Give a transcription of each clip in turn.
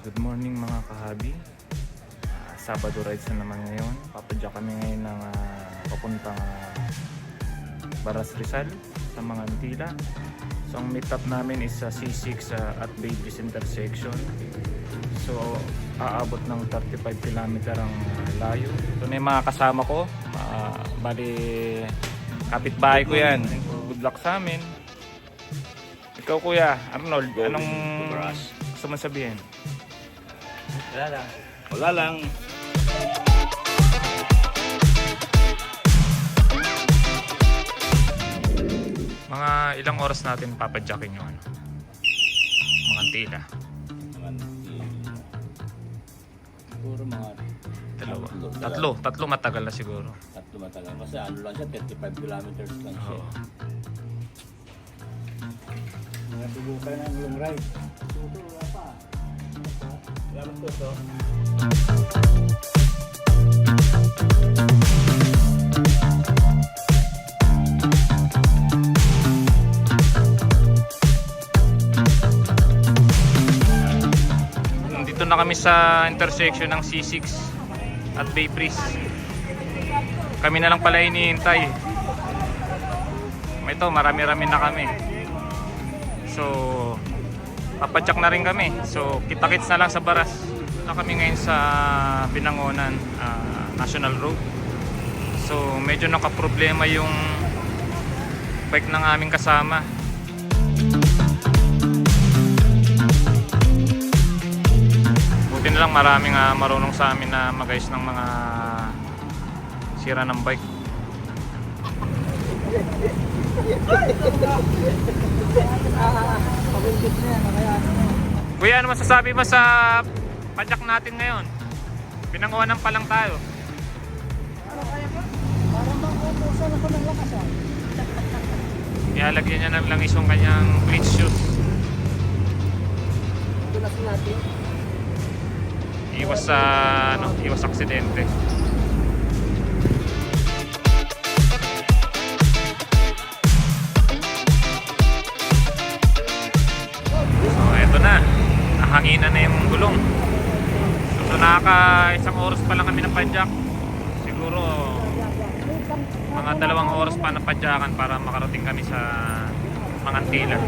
Good morning mga kahabi. Sabado rides na naman ngayon. Papadyak kami ngayon ng papuntang Baras Rizal sa mga Antila. So ang meet up namin is sa C6 at Baybris intersection. So aabot ng 35 km ang layo. Ito na yung mga kasama ko. Bali kapitbahay ko yan. Good luck sa amin. Ikaw Kuya Arnold, anong gusto mo sabihin? Wala lang. Wala lang. Mga ilang oras natin papadyakin yung mga Antila? Siguro mga Tatlo matagal na siguro. tatlo matagal. Kasi ano lang siya, 35 kilometers lang siya. Oo. Mga subukan ng long ride. Suso, wala pa. Wala pa suso. Dito na kami sa intersection ng C6 at Baybris. Kami na lang pala hinihintay. Ito, marami-rami na kami. So, papadyak na rin kami. So, kita-kits na lang sa Baras. Na kami ngayon sa Binangonan National Road. So, medyo nakaproblema yung bike ng aming kasama. Buti na lang maraming marunong sa amin na mag-ayos ng mga sira ng bike. Kuya, ano masasabi mo sa padyak natin ngayon? Pinanguhanan pa lang tayo. Parang mauubusan ako ng lakas ah. Ihalagyan niya na lang isang kanyang cleat shoes. Tulas natin. Iwas sa iwas aksidente. So eto na, nahanginan na yung gulong. So nakaka isang oras pa lang kami ng padyak. Siguro mga 2 oras pa ng padyakan para makarating kami sa mga Antila.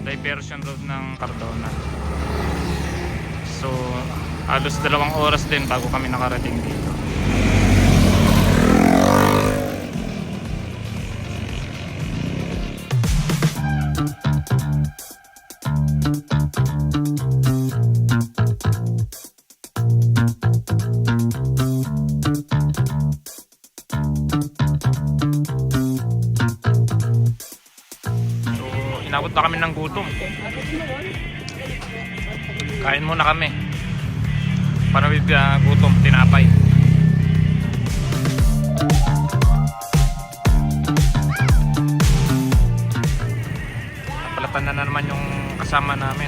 Diversion road ng Cardona. So halos 2 oras din bago kami nakarating dito. Inabot na kami ng gutom. Kain muna kami. Panawid gutom, tinapay. Napalatan na naman yung kasama namin.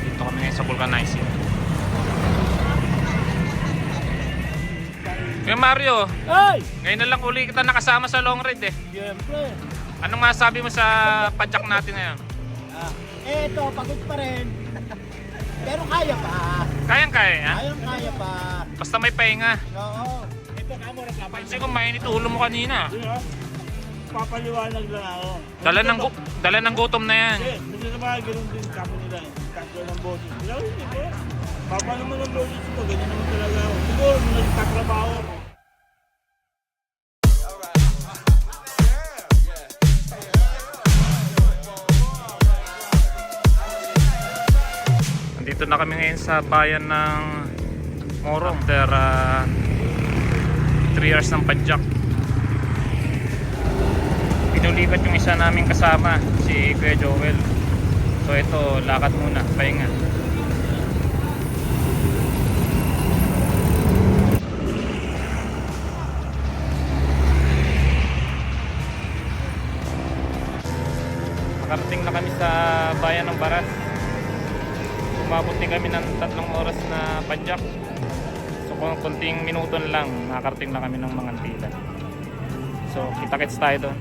Dito kami ngayon sa vulcanizing. Kuya Mario, Ay! ngayon na lang uli kita nakasama sa long ride eh. Siyempre. Anong masasabi mo sa padyak natin ngayon? Eto, pagod pa rin. Pero kaya pa. Kayang-kaya, ha? Kaya pa. Basta may pahinga. Oo. Ito kamo rin kapal. Kasi kung mainit ulo mo kanina. Papaliwanag lang ako. Dala ng gutom na yan. Kasi sa mga ganun din kamo nila. Taklo ng boses. Pero hindi po. Papa naman ng boses ko. Ganyan naman talaga ako. Siguro, nagtatrabaho ako. Nandito na kami ngayon sa bayan ng Morong after 3 years ng padyak. Pinulipat yung isa naming kasama, si Kuya Joel. So ito, lakad muna, pahinga. Nakarating na kami sa bayan ng Baras. Umabot din kami ng 3 oras na padyak. So kung konting minuto na lang, nakakarating na kami ng Mangantila. So kita-kits tayo doon.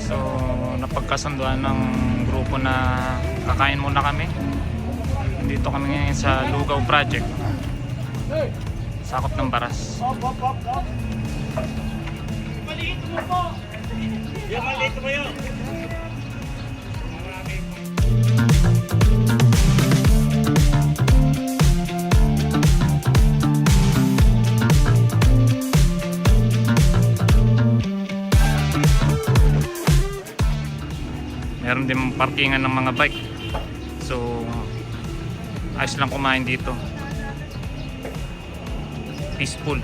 So napagkasunduan ng grupo na kakain muna kami. Dito kami ngayon sa Lugaw Project. Sakop ng Baras. Maliit mo po! Yung maliit mo yun! Meron din parkingan ng mga bike. So ayos lang kumain dito. Peaceful.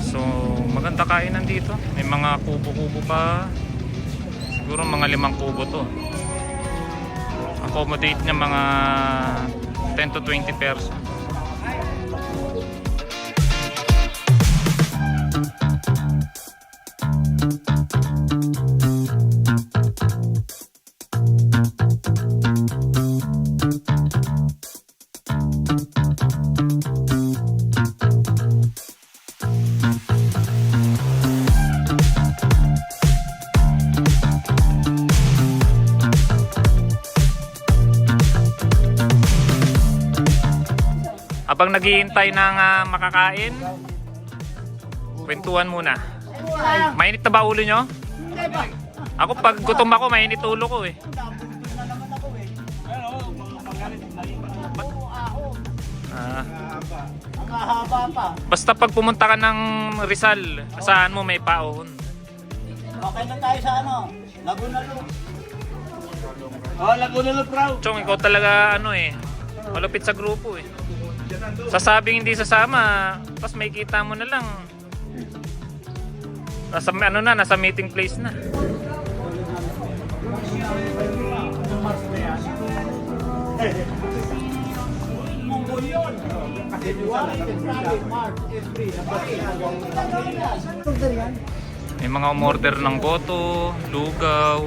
So maganda kainan dito. May mga kubo-kubo pa. Siguro mga 5 kubo to. Accommodate niya mga 10 to 20 person. Habang naghihintay ng makakain, kwentuhan muna. Mainit na ba ulo nyo? Ako pag gutom ako, mainit ulo ko eh. Ang hahaba pa. Basta pag pumunta ka ng Rizal, saan mo may paon? Okay na tayo sa ano? Laguna Loop. Oh, Laguna Loop raw. Chong, ikaw talaga ano eh, malupit sa grupo eh. Sasabing hindi sasama, tapos may kita mo na lang. Nasa, ano na, nasa meeting place na. May mga umorder ng goto, lugaw.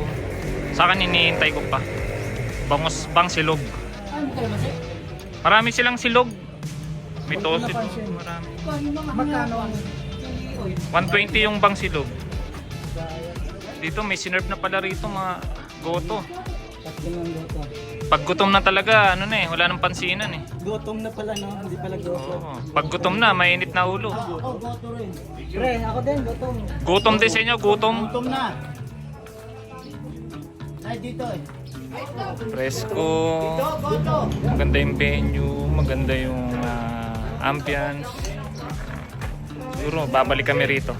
Sa akin hinihintay ko pa. Bangos bang silog. Marami silang silog. May tosit. Marami. Magkano ang 120 yung bang silog. Dito may sinerve na pala rito mga goto. Pag gutom na talaga, ano na eh, wala nang pansinan eh. Gutom na pala, no? Hindi pala gutom. Oo. Pag gutom na, mainit na ulo. Ako, gutom rin. Pre, ako din, gutom. Gutom din sa inyo, gutom. Gutom na. Ay, dito eh. Presko. Goto. Maganda yung venue, maganda yung ambience. Siguro babalik kami rito.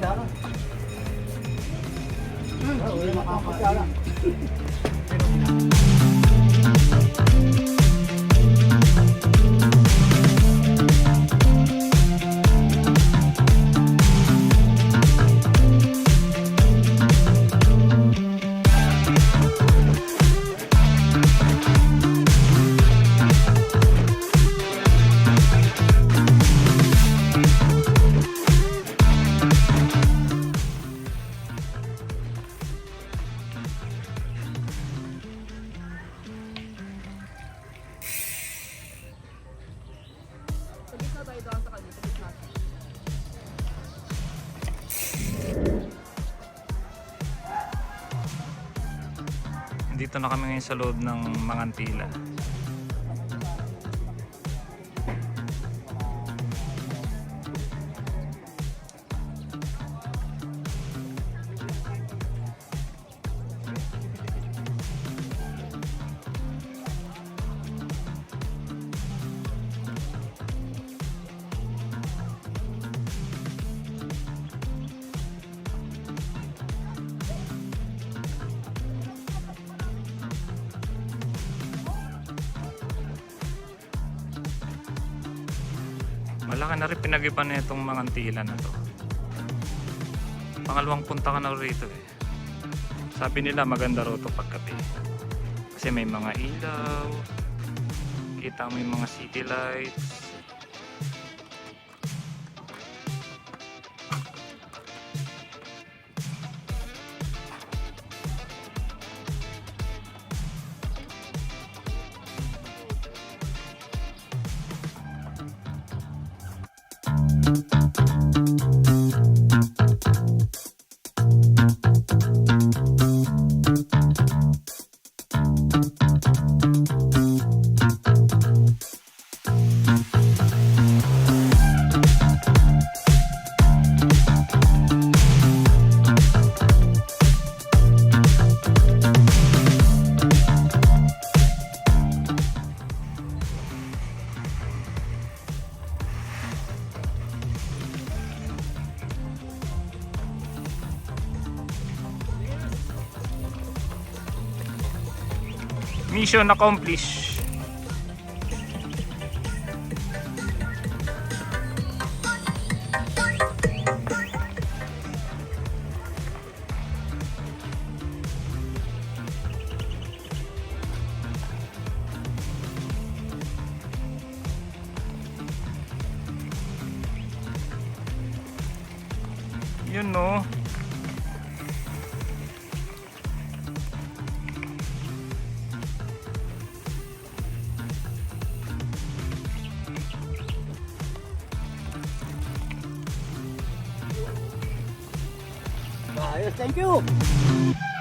kutsara. Oo, makakakutsara. Dito na kami ngayon sa loob ng Mangantila. Malaki na rin pinag-iba na itong Mangantila na to. Pangalawang punta ka na rito eh. Sabi nila maganda raw ito paggabi. Kasi may mga ilaw. Kita mo yung mga city lights. Mission accomplished. Yun no. Ayos, thank you.